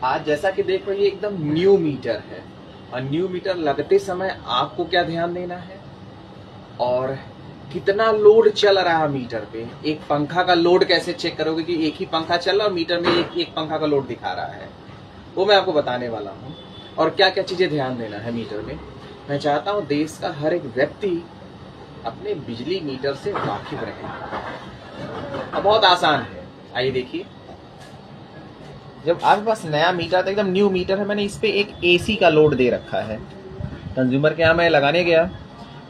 आज जैसा कि देख रहे हैं ये एकदम न्यू मीटर है और न्यू मीटर लगते समय आपको क्या ध्यान देना है और कितना लोड चल रहा है मीटर पे। एक पंखा का लोड कैसे चेक करोगे कि एक ही पंखा चल रहा है और मीटर में एक पंखा का लोड दिखा रहा है, वो मैं आपको बताने वाला हूँ। और क्या क्या चीजें ध्यान देना है मीटर में। मैं चाहता हूँ देश का हर एक व्यक्ति अपने बिजली मीटर से वाकिफ रहे। अब बहुत आसान है, आइए देखिए। जब आपके पास नया मीटर था, एकदम न्यू मीटर है, मैंने इस पे एक एसी का लोड दे रखा है। कंज्यूमर के यहाँ मैं लगाने गया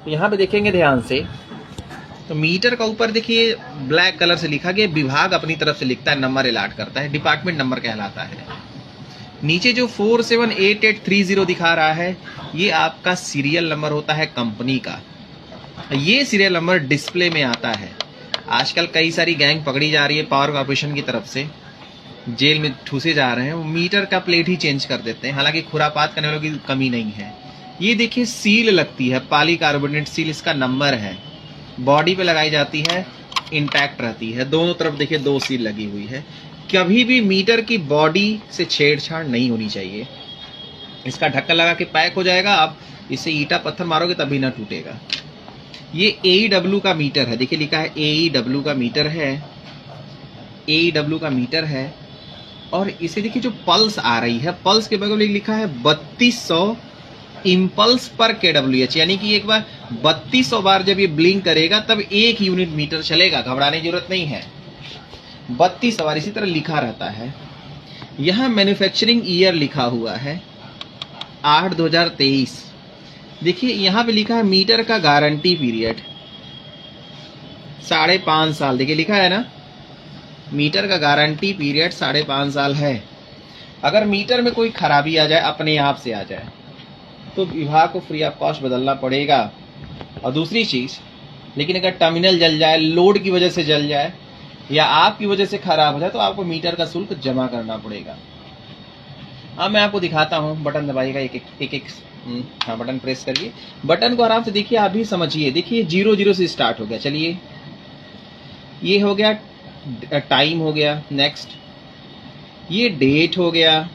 तो यहाँ पे देखेंगे ध्यान से, तो मीटर का ऊपर देखिए ब्लैक कलर से लिखा गया, विभाग अपनी तरफ से लिखता है, नंबर अलाट करता है, डिपार्टमेंट नंबर कहलाता है। नीचे जो 478830 दिखा रहा है ये आपका सीरियल नंबर होता है कंपनी का। ये सीरियल नंबर डिस्प्ले में आता है। आजकल कई सारी गैंग पकड़ी जा रही है पावर कॉर्पोरेशन की तरफ से, जेल में ठूसे जा रहे हैं, वो मीटर का प्लेट ही चेंज कर देते हैं। हालांकि खुरापात करने वालों की कमी नहीं है। ये देखिए सील लगती है, पॉलीकार्बोनेट सील, इसका नंबर है, बॉडी पे लगाई जाती है, इंटैक्ट रहती है। दोनों तरफ देखिए 2 सील लगी हुई है। कभी भी मीटर की बॉडी से छेड़छाड़ नहीं होनी चाहिए। इसका ढक्कन लगा के पैक हो जाएगा, आप इसे ईटा पत्थर मारोगे तभी ना टूटेगा। ये AEW का मीटर है, देखिए लिखा है AEW का मीटर है, AEW का मीटर है। और इसे देखिए जो पल्स आ रही है, पल्स के बगल में लिखा है 3200 इम्पल्स पर kWh, यानी कि एक बार 3200 बार जब ये ब्लिंक करेगा तब 1 यूनिट मीटर चलेगा। घबराने की जरूरत नहीं है, 3200 बार इसी तरह लिखा रहता है। यहां मैन्युफैक्चरिंग ईयर लिखा हुआ है 8/2023। देखिए यहां पे लिखा है मीटर का गारंटी पीरियड 5.5 साल। देखिए लिखा है ना, मीटर का गारंटी पीरियड 5.5 साल है। अगर मीटर में कोई खराबी आ जाए, अपने आप से आ जाए, तो विभाग को फ्री ऑफ कॉस्ट बदलना पड़ेगा। और दूसरी चीज, लेकिन अगर टर्मिनल जल जाए, लोड की वजह से जल जाए या आपकी वजह से खराब हो जाए, तो आपको मीटर का शुल्क जमा करना पड़ेगा। अब मैं आपको दिखाता हूँ, बटन दबाइएगा, एक हाँ बटन प्रेस करिए, बटन को आराम से देखिए, आप भी समझिए। देखिए 00 से स्टार्ट हो गया, चलिए ये हो गया, टाइम हो गया, नेक्स्ट ये डेट हो गया।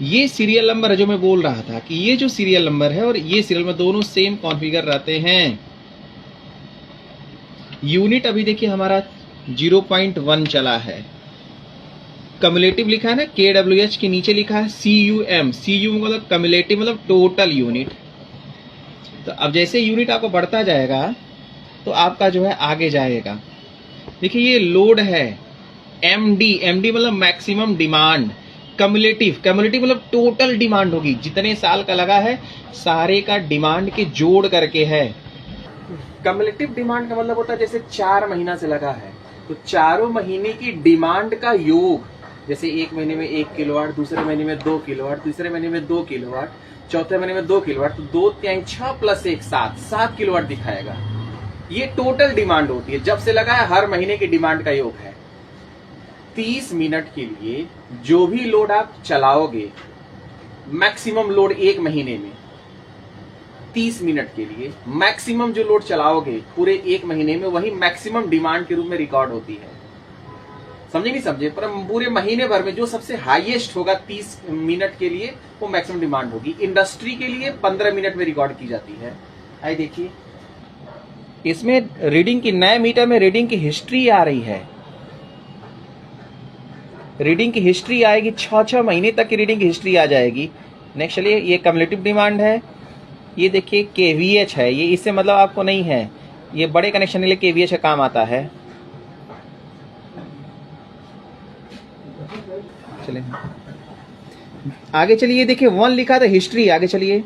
ये सीरियल नंबर है जो मैं बोल रहा था कि ये जो सीरियल नंबर है और ये सीरियल नंबर दोनों सेम कॉन्फ़िगर रहते हैं। यूनिट अभी देखिए हमारा 0.1 चला है। कम्युलेटिव लिखा है ना KWH, के नीचे लिखा है CUM। CU मतलब कम्युलेटिव मतलब टोटल यूनिट। तो अब जैसे यूनिट आपको बढ़ता जाएगा तो आपका जो है आगे जाएगा। देखिए ये लोड है MD मतलब मैक्सिमम डिमांड। कम्युलेटिव मतलब टोटल डिमांड होगी, जितने साल का लगा है सारे का डिमांड के जोड़ करके है। कम्युलेटिव डिमांड का मतलब होता है जैसे 4 महीना से लगा है तो चारों महीने की डिमांड का योग, जैसे एक महीने में 1 किलोवाट, दूसरे महीने में 2 किलोवाट, तीसरे महीने में 2 किलोवाट, चौथे महीने में 2 किलोवाट, तो 2 3 6 प्लस 1 7 किलोवाट दिखाएगा। ये टोटल डिमांड होती है, जब से लगा है हर महीने की डिमांड का योग है। 30 मिनट के लिए जो भी लोड आप चलाओगे, मैक्सिमम लोड एक महीने में 30 मिनट के लिए मैक्सिमम जो लोड चलाओगे पूरे एक महीने में, वही मैक्सिमम डिमांड के रूप में रिकॉर्ड होती है। समझे नहीं समझे? पर पूरे महीने भर में जो सबसे हाईएस्ट होगा 30 मिनट के लिए वो मैक्सिमम डिमांड होगी। इंडस्ट्री के लिए 15 मिनट में रिकॉर्ड की जाती है। आइए देखिए, इसमें रीडिंग की, नए मीटर में रीडिंग की हिस्ट्री आ रही है। रीडिंग की हिस्ट्री आएगी, 6 महीने तक की रीडिंग की हिस्ट्री आ जाएगी। नेक्स्ट चलिए, ये कम्युलेटिव डिमांड है। ये देखिए KVH है, ये इससे मतलब आपको नहीं है, ये बड़े कनेक्शन के लिए KVH का काम आता है। चलिए आगे चलिए, देखिए 1 लिखा था हिस्ट्री। आगे चलिए,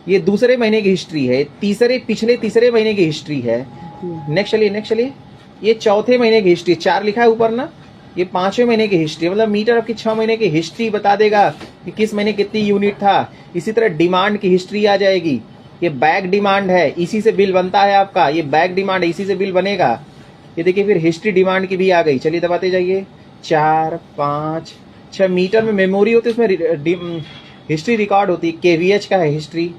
ये दूसरे महीने की हिस्ट्री है, पिछले तीसरे महीने की हिस्ट्री है। नेक्स्ट चलिए, ये चौथे महीने की हिस्ट्री, 4 लिखा है ऊपर ना, ये 5वें महीने की हिस्ट्री। मतलब मीटर आपकी 6 महीने की हिस्ट्री बता देगा कि किस महीने कितनी यूनिट था। इसी तरह डिमांड की हिस्ट्री आ जाएगी। ये बैक डिमांड है, इसी से बिल बनता है आपका, ये बैक डिमांड है, इसी से बिल बनेगा। ये देखिए फिर हिस्ट्री डिमांड की भी आ गई। चलिए दबाते जाइए, 4 5 6 मीटर में मेमोरी होती है, उसमें हिस्ट्री रिकॉर्ड होती है। KVH का है हिस्ट्री।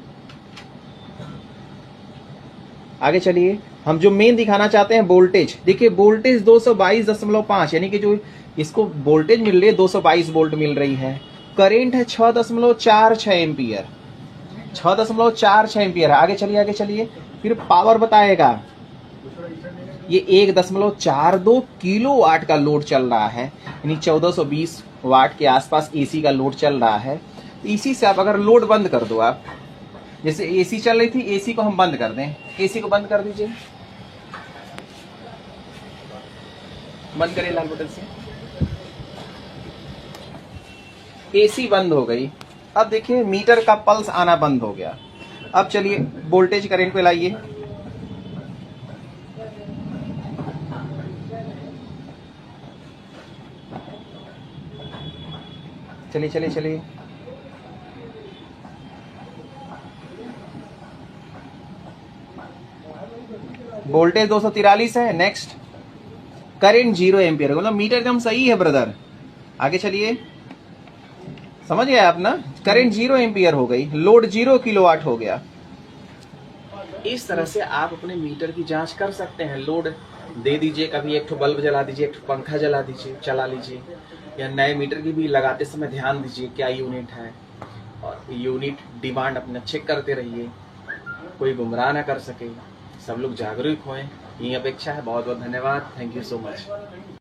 आगे चलिए, हम जो मेन दिखाना चाहते हैं वोल्टेज, देखिए वोल्टेज 222.5, यानी कि जो इसको वोल्टेज मिल रही है 222 वोल्ट मिल रही है, करेंट है 6.46 एम्पियर, 6.46 एम्पियर। आगे चलिए, फिर पावर बताएगा। ये 1.42 किलो वाट का लोड चल रहा है, यानी 1420 वाट के आसपास एसी का लोड चल रहा है। इसी से आप अगर लोड बंद कर दो, आप जैसे एसी चल रही थी, एसी को हम बंद कर दें, एसी को बंद कर दीजिए, बंद करिए लाल बटन से, एसी बंद हो गई। अब देखिए मीटर का पल्स आना बंद हो गया। अब चलिए वोल्टेज करंट पे लाइए, चलिए वोल्टेज 243 है। नेक्स्ट, करंट 0 एम्पियर, मतलब मीटर एकदम सही है ब्रदर। आगे चलिए, समझ गए आप ना, करंट 0 एम्पियर हो गई, लोड 0 किलोवाट हो गया। इस तरह से आप अपने मीटर की जांच कर सकते हैं। लोड दे दीजिए, कभी एक ठो बल्ब जला दीजिए, एक ठो पंखा जला दीजिए, चला लीजिए, या नए मीटर की भी लगाते समय ध्यान दीजिए क्या यूनिट है, और यूनिट डिमांड अपना चेक करते रहिए, कोई गुमराह ना कर सके, सब लोग जागरूक हों, यही अपेक्षा है। बहुत बहुत धन्यवाद, थैंक यू सो मच।